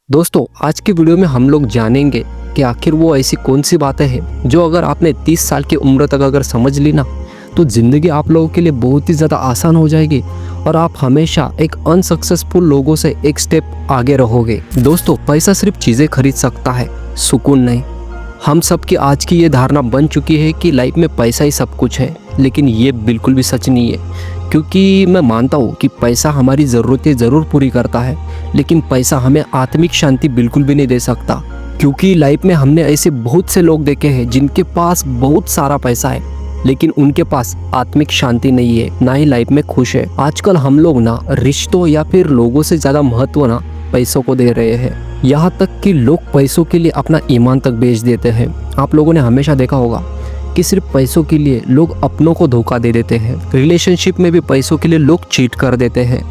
दोस्तों, आज की वीडियो में हम लोग जानेंगे कि आखिर वो ऐसी कौन सी बातें हैं जो अगर आपने 30 साल की उम्र तक अगर समझ ली ना, तो ज़िंदगी आप लोगों के लिए बहुत ही ज़्यादा आसान हो जाएगी और आप हमेशा एक अनसक्सेसफुल लोगों से एक स्टेप आगे रहोगे। दोस्तों, पैसा सिर्फ चीज़ें खरीद सकता है, सुकून नहीं। हम सब की आज की ये धारणा बन चुकी है कि लाइफ में पैसा ही सब कुछ है, लेकिन ये बिल्कुल भी सच नहीं है। क्योंकि मैं मानता हूँ कि पैसा हमारी ज़रूरतें ज़रूर पूरी करता है, लेकिन पैसा हमें आत्मिक शांति बिल्कुल भी नहीं दे सकता। क्योंकि लाइफ में हमने ऐसे बहुत से लोग देखे हैं जिनके पास बहुत सारा पैसा है, लेकिन उनके पास आत्मिक शांति नहीं है, ना ही लाइफ में खुश है। आजकल हम लोग ना रिश्तों या फिर लोगों से ज़्यादा महत्व ना पैसों को दे रहे हैं। यहाँ तक कि लोग पैसों के लिए अपना ईमान तक बेच देते हैं। आप लोगों ने हमेशा देखा होगा कि सिर्फ पैसों के लिए लोग अपनों को धोखा दे देते हैं। रिलेशनशिप में भी पैसों के लिए लोग चीट कर देते हैं।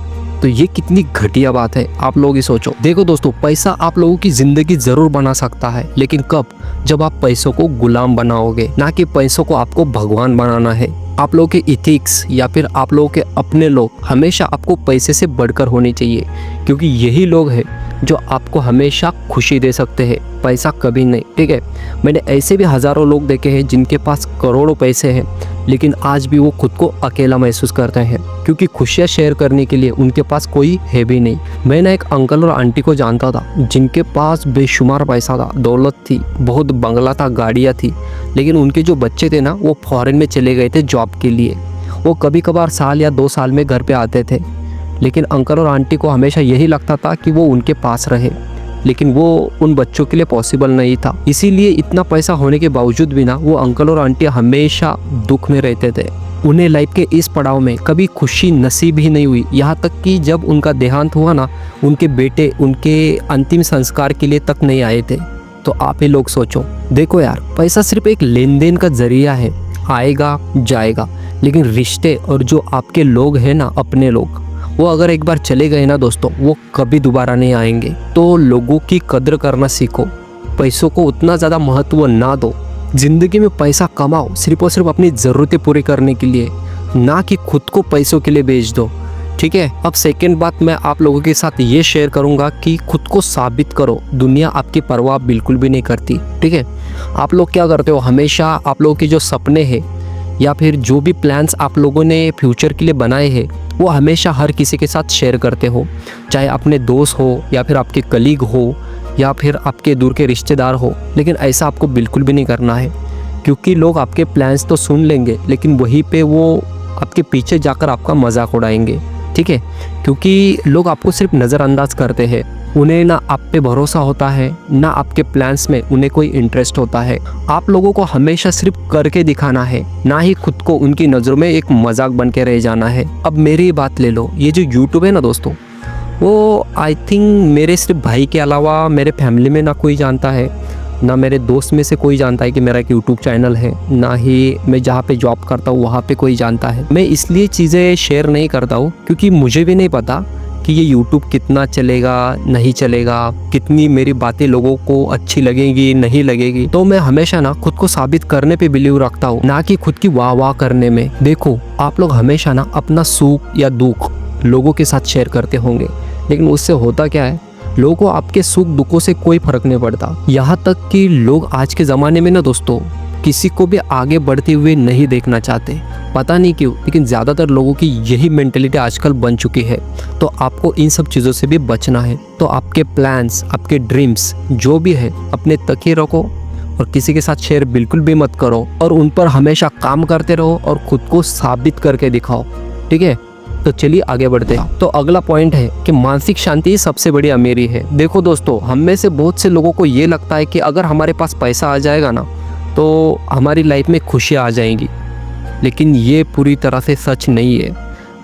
तो ये कितनी घटिया बात है, आप लोग ही सोचो। देखो दोस्तों, पैसा आप लोगों की जिंदगी जरूर बना सकता है, लेकिन कब? जब आप पैसों को गुलाम बनाओगे, ना कि पैसों को आपको भगवान बनाना है। आप लोगों के इथिक्स या फिर आप लोगों के अपने लोग हमेशा आपको पैसे से बढ़कर होने चाहिए, क्योंकि यही लोग हैं जो आपको हमेशा खुशी दे सकते हैं, पैसा कभी नहीं। ठीक है, मैंने ऐसे भी हज़ारों लोग देखे हैं जिनके पास करोड़ों पैसे हैं, लेकिन आज भी वो खुद को अकेला महसूस करते हैं, क्योंकि खुशियाँ शेयर करने के लिए उनके पास कोई है भी नहीं। मैंने एक अंकल और आंटी को जानता था जिनके पास बेशुमार पैसा था, दौलत थी, बहुत बंगला था, गाड़ियाँ थी, लेकिन उनके जो बच्चे थे ना, वो फॉरेन में चले गए थे जॉब के लिए। वो कभी कभार साल या 2 साल में घर पे आते थे, लेकिन अंकल और आंटी को हमेशा यही लगता था कि वो उनके पास रहे, लेकिन वो उन बच्चों के लिए पॉसिबल नहीं था। इसीलिए इतना पैसा होने के बावजूद भी ना, वो अंकल और आंटी हमेशा दुख में रहते थे। उन्हें लाइफ के इस पड़ाव में कभी खुशी नसीब ही नहीं हुई। यहाँ तक कि जब उनका देहांत हुआ ना, उनके बेटे उनके अंतिम संस्कार के लिए तक नहीं आए थे। तो आप ही लोग सोचो। देखो यार, पैसा सिर्फ एक लेन देन का जरिया है, आएगा जाएगा, लेकिन रिश्ते और जो आपके लोग हैं ना, अपने लोग, वो अगर एक बार चले गए ना दोस्तों, वो कभी दोबारा नहीं आएंगे। तो लोगों की कद्र करना सीखो, पैसों को उतना ज़्यादा महत्व ना दो। ज़िंदगी में पैसा कमाओ सिर्फ और सिर्फ अपनी ज़रूरतें पूरी करने के लिए, ना कि खुद को पैसों के लिए बेच दो। ठीक है, अब सेकंड बात मैं आप लोगों के साथ ये शेयर करूँगा कि खुद को साबित करो। दुनिया आपकी परवाह बिल्कुल भी नहीं करती। ठीक है, आप लोग क्या करते हो, हमेशा आप लोगों के जो सपने हैं या फिर जो भी प्लान्स आप लोगों ने फ्यूचर के लिए बनाए हैं, वो हमेशा हर किसी के साथ शेयर करते हो, चाहे अपने दोस्त हो या फिर आपके कलीग हो या फिर आपके दूर के रिश्तेदार हो। लेकिन ऐसा आपको बिल्कुल भी नहीं करना है, क्योंकि लोग आपके प्लान्स तो सुन लेंगे, लेकिन वहीं पे वो आपके पीछे जाकर आपका मजाक उड़ाएंगे। ठीक है, क्योंकि लोग आपको सिर्फ नज़रअंदाज करते हैं। उन्हें ना आप पे भरोसा होता है, ना आपके प्लान्स में उन्हें कोई इंटरेस्ट होता है। आप लोगों को हमेशा सिर्फ करके दिखाना है, ना ही खुद को उनकी नज़रों में एक मजाक बन के रह जाना है। अब मेरी बात ले लो, ये जो यूट्यूब है ना दोस्तों, वो आई थिंक मेरे सिर्फ भाई के अलावा मेरे फैमिली में ना कोई जानता है, ना मेरे दोस्त में से कोई जानता है कि मेरा एक यूट्यूब चैनल है, ना ही मैं जहाँ पे जॉब करता हूँ वहाँ पे कोई जानता है। मैं इसलिए चीज़ें शेयर नहीं करता हूँ क्योंकि मुझे भी नहीं पता कि ये यूट्यूब कितना चलेगा नहीं चलेगा, कितनी मेरी बातें लोगों को अच्छी लगेगी नहीं लगेगी। तो मैं हमेशा ना खुद को साबित करने पे बिलीव रखता हूँ, ना कि खुद की वाह वाह करने में। देखो, आप लोग हमेशा ना अपना सुख या दुख लोगों के साथ शेयर करते होंगे, लेकिन उससे होता क्या है, लोगों को आपके सुख दुखों से कोई फर्क नहीं पड़ता। यहाँ तक कि लोग आज के ज़माने में ना दोस्तों, किसी को भी आगे बढ़ते हुए नहीं देखना चाहते, पता नहीं क्यों, लेकिन ज़्यादातर लोगों की यही मेंटेलिटी आजकल बन चुकी है। तो आपको इन सब चीज़ों से भी बचना है। तो आपके प्लान्स, आपके ड्रीम्स जो भी है, अपने तक ही रखो और किसी के साथ शेयर बिल्कुल भी मत करो, और उन पर हमेशा काम करते रहो और खुद को साबित करके दिखाओ। ठीक है, तो चलिए आगे बढ़ते हैं। तो अगला पॉइंट है कि मानसिक शांति ही सबसे बड़ी अमीरी है। देखो दोस्तों, हम में से बहुत से लोगों को ये लगता है कि अगर हमारे पास पैसा आ जाएगा ना, तो हमारी लाइफ में खुशियाँ आ जाएंगी, लेकिन ये पूरी तरह से सच नहीं है।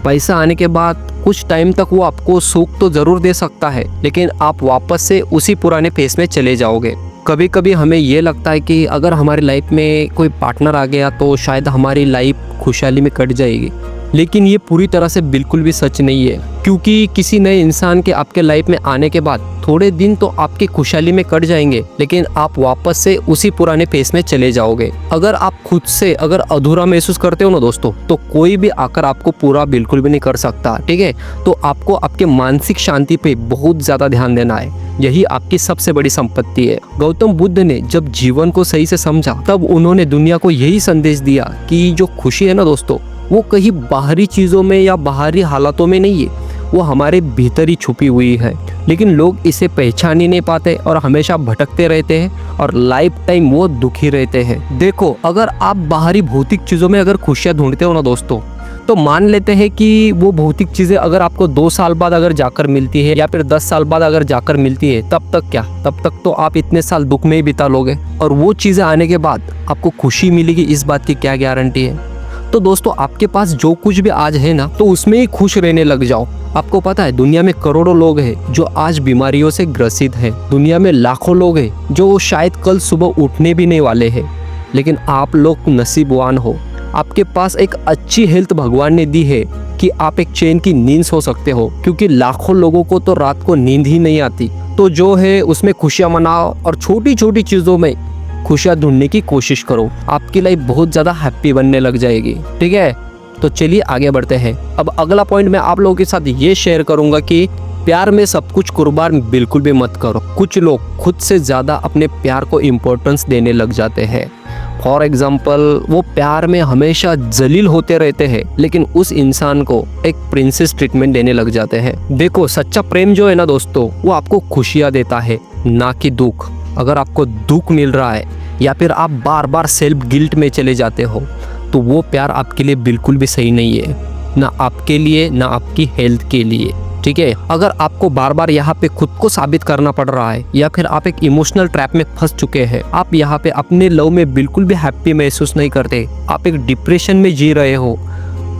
पैसा आने के बाद कुछ टाइम तक वो आपको सुख तो ज़रूर दे सकता है, लेकिन आप वापस से उसी पुराने फेस में चले जाओगे। कभी कभी हमें ये लगता है कि अगर हमारी लाइफ में कोई पार्टनर आ गया तो शायद हमारी लाइफ खुशहाली में कट जाएगी, लेकिन ये पूरी तरह से बिल्कुल भी सच नहीं है, क्योंकि किसी नए इंसान के आपके लाइफ में आने के बाद थोड़े दिन तो आपकी खुशहाली में कट जाएंगे, लेकिन आप वापस से उसी पुराने पेस में चले जाओगे। अगर आप खुद से अगर अधूरा महसूस करते हो ना दोस्तों, तो कोई भी आकर आपको पूरा बिल्कुल भी नहीं कर सकता, ठीक है। तो आपको आपके मानसिक शांति पे बहुत ज्यादा ध्यान देना है, यही आपकी सबसे बड़ी संपत्ति है। गौतम बुद्ध ने जब जीवन को सही से समझा, तब उन्होंने दुनिया को यही संदेश दिया कि जो खुशी है ना दोस्तों, वो कहीं बाहरी चीजों में या बाहरी हालातों में नहीं है, वो हमारे भीतर ही छुपी हुई है। लेकिन लोग इसे पहचान ही नहीं पाते और हमेशा भटकते रहते हैं और लाइफ टाइम वो दुखी रहते हैं। देखो, अगर आप बाहरी भौतिक चीजों में अगर खुशियां ढूंढते हो ना दोस्तों, तो मान लेते हैं कि वो भौतिक चीजें अगर आपको 2 साल बाद अगर जाकर मिलती है या फिर 10 साल बाद अगर जाकर मिलती है, तब तक क्या, तब तक तो आप इतने साल दुख में ही बिता लोगे, और वो चीजें आने के बाद आपको खुशी मिलेगी, इस बात की क्या गारंटी है। तो दोस्तों, आपके पास जो कुछ भी आज है ना, तो उसमें ही खुश रहने लग जाओ। आपको पता है, दुनिया में करोड़ों लोग हैं जो आज बीमारियों से ग्रसित हैं। दुनिया में लाखों लोग हैं जो शायद कल सुबह उठने भी नहीं वाले हैं, लेकिन आप लोग नसीबवान हो। आपके पास एक अच्छी हेल्थ भगवान ने दी है कि आप एक चैन की नींद सो सकते हो, क्योंकि लाखों लोगों को तो रात को नींद ही नहीं आती। तो जो है उसमें खुशियां मनाओ और छोटी छोटी चीजों में खुशियां ढूंढने की कोशिश करो। आपकी लाइफ बहुत ज्यादा हैप्पी बनने लग जाएगी, ठीक है। तो चलिए आगे बढ़ते हैं। अब अगला पॉइंट मैं आप लोगों के साथ ये शेयर करूंगा कि प्यार में सब कुछ कुर्बान बिल्कुल भी मत करो। कुछ लोग खुद से ज्यादा अपने प्यार को इम्पोर्टेंस देने लग जाते हैं। फॉर एग्जाम्पल, वो प्यार में हमेशा जलील होते रहते हैं, लेकिन उस इंसान को एक प्रिंसेस ट्रीटमेंट देने लग जाते हैं। देखो, सच्चा प्रेम जो है ना दोस्तों, वो आपको खुशियां देता है, ना कि दुख। अगर आपको दुख मिल रहा है या फिर आप बार बार सेल्फ गिल्ट में चले जाते हो, तो वो प्यार आपके लिए बिल्कुल भी सही नहीं है, ना आपके लिए ना आपकी हेल्थ के लिए, ठीक है। अगर आपको बार बार यहाँ पे खुद को साबित करना पड़ रहा है या फिर आप एक इमोशनल ट्रैप में फंस चुके हैं, आप यहाँ पे अपने लव में बिल्कुल भी हैप्पी महसूस नहीं करते, आप एक डिप्रेशन में जी रहे हो,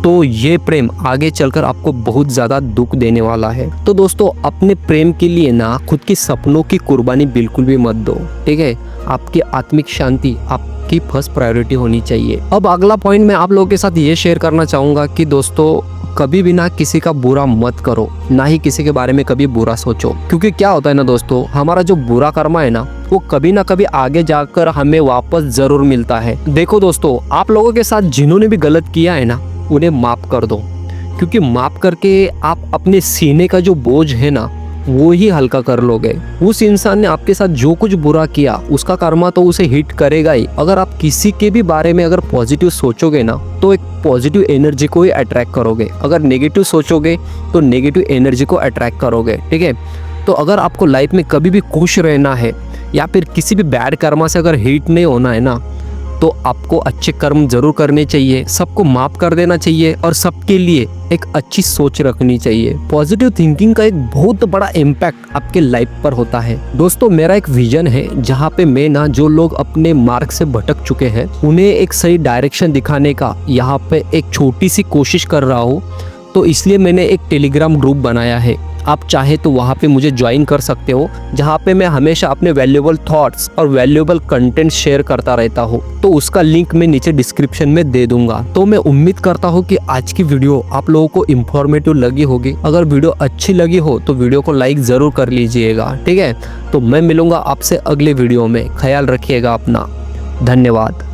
तो ये प्रेम आगे चलकर आपको बहुत ज़्यादा दुख देने वाला है। तो दोस्तों, अपने प्रेम के लिए ना खुद की सपनों की कुर्बानी बिल्कुल भी मत दो, ठीक है। आपकी आत्मिक शांति आपकी फर्स्ट प्रायोरिटी होनी चाहिए। अब अगला पॉइंट मैं आप लोगों के साथ ये शेयर करना चाहूँगा कि दोस्तों, कभी भी ना किसी का बुरा मत करो, ना ही किसी के बारे में कभी बुरा सोचो, क्योंकि क्या होता है ना दोस्तों, हमारा जो बुरा कर्मा है ना, वो कभी ना कभी आगे जाकर हमें वापस जरूर मिलता है। देखो दोस्तों, आप लोगों के साथ जिन्होंने भी गलत किया है ना, उन्हें माफ कर दो, क्योंकि माफ करके आप अपने सीने का जो बोझ है ना, वो ही हल्का कर लोगे। उस इंसान ने आपके साथ जो कुछ बुरा किया, उसका कर्मा तो उसे हिट करेगा ही। अगर आप किसी के भी बारे में अगर पॉजिटिव सोचोगे ना, तो एक पॉजिटिव एनर्जी को ही अट्रैक्ट करोगे। अगर नेगेटिव सोचोगे तो नेगेटिव एनर्जी को अट्रैक्ट करोगे, ठीक है। तो अगर आपको लाइफ में कभी भी खुश रहना है या फिर किसी भी बैड कर्मा से अगर हिट नहीं होना है ना, तो आपको अच्छे कर्म जरूर करने चाहिए, सबको माफ कर देना चाहिए और सबके लिए एक अच्छी सोच रखनी चाहिए। पॉजिटिव थिंकिंग का एक बहुत बड़ा इम्पैक्ट आपके लाइफ पर होता है। दोस्तों, मेरा एक विजन है जहाँ पे मैं ना जो लोग अपने मार्ग से भटक चुके हैं, उन्हें एक सही डायरेक्शन दिखाने का यहाँ पे एक छोटी सी कोशिश कर रहा हूँ। तो इसलिए मैंने एक टेलीग्राम ग्रुप बनाया है, आप चाहे तो वहाँ पे मुझे ज्वाइन कर सकते हो, जहाँ पे मैं हमेशा अपने वैल्यूएबल थॉट्स और वैल्यूएबल कंटेंट शेयर करता रहता हूँ। तो उसका लिंक मैं नीचे डिस्क्रिप्शन में दे दूंगा। तो मैं उम्मीद करता हूँ कि आज की वीडियो आप लोगों को इंफॉर्मेटिव लगी होगी। अगर वीडियो अच्छी लगी हो तो वीडियो को लाइक जरूर कर लीजिएगा, ठीक है। तो मैं मिलूंगा आपसे अगले वीडियो में। ख्याल रखिएगा अपना। धन्यवाद।